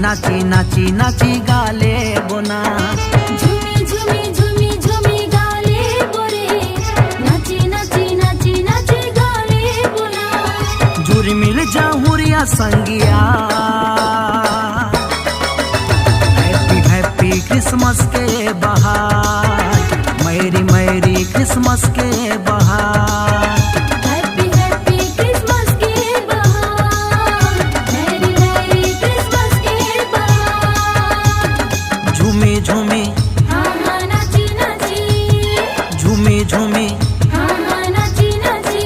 नाची नाची नाची गाले बोना। झूमी झूमी झूमी झूमी गाले बोरे, नाची नाची नाची नाची गाले बोना। झूरी मिल जाहुरिया संगिया, हैप्पी हैप्पी क्रिसमस के बहार, मेरी मेरी क्रिसमस के बहार। हैप्पी हैप्पी क्रिसमस के बहार, मेरी मेरी क्रिसमस के बहार। झूमी झूमी हाँ हाँ नाची नाची, झूमी झूमी हाँ हाँ नाची नाची।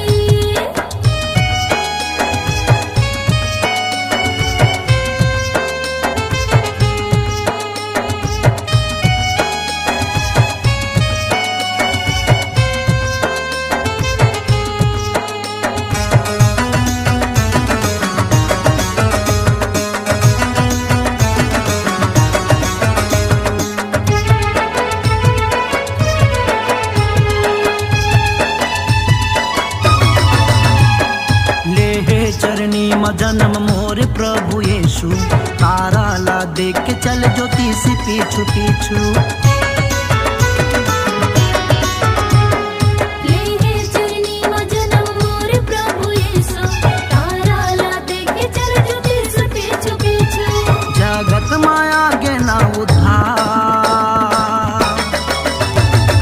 चरनी में जन्म मोर प्रभु यीशु, तारा ला देख के चल ज्योति से पीछू पीछू। ले है चरनी में जन्म मोर प्रभु यीशु, तारा ला देख के चल ज्योति से पीछू पीछू। जगत माया के ना उधार,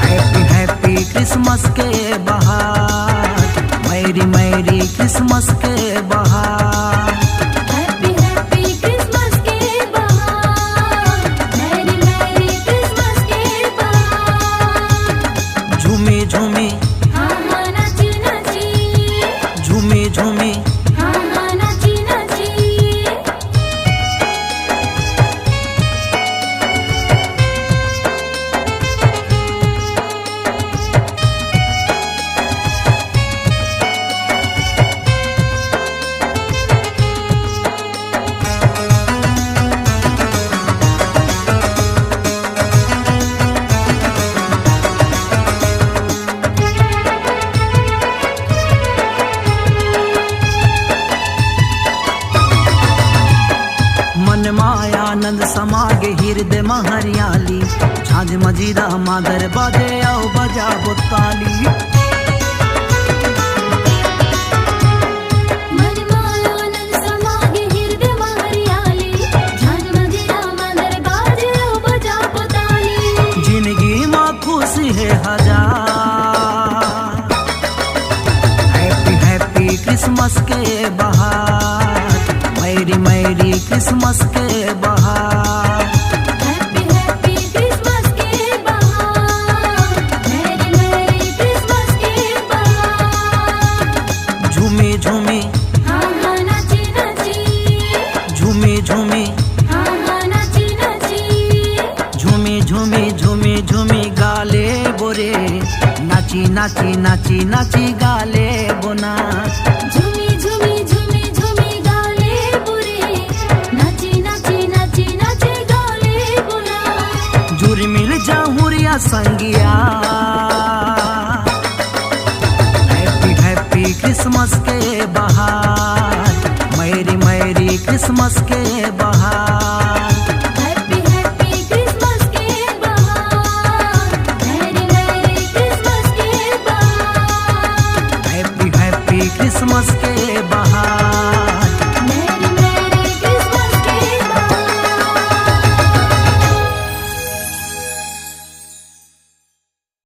हैप्पी हैप्पी क्रिसमस के बहार, मेरी मेरी क्रिसमस के बहार। हैप्पी हैप्पी क्रिसमस के बहार, मेरी मेरी क्रिसमस के बहार। झूमी झूमी हाँ हाँ नाची नाची, झूमी झूमी हाँ हाँ नाची नाची। मन मायानंद समागे हृदय में हरियाली, झांझ मजीरा मादर बाजे आओ बजा ताली। मन मायानंद समागे हृदय में हरियाली, झांझ मजीरा मादर बाजे ओ बजा ताली। जिंदगी में खुशी है हजार, हैप्पी हैप्पी क्रिसमस के बहार, मेरी मेरी क्रिसमस के बहार। हैप्पी हैप्पी क्रिसमस के बहार, मेरी मेरी क्रिसमस के बहार। झूमी झूमी हाँ हाँ नाची नाची, झूमी झूमी हाँ हाँ नाची नाची। झूमी झूमी झूमी झूमी गाले बोरे, नाची नाची नाची नाची गाले बोना। झूमी झूमी झूमी झूमी गाले बुरे, नाची नाची नाची नाची गाले बुना। झूरी मिल जाहुरिया संगिया, हैप्पी हैप्पी क्रिसमस के बहार, मेरी मेरी क्रिसमस के बहार। हैप्पी हैप्पी क्रिसमस के बहार, मेरी मेरी क्रिसमस के बहार। हैप्पी हैप्पी क्रिसमस के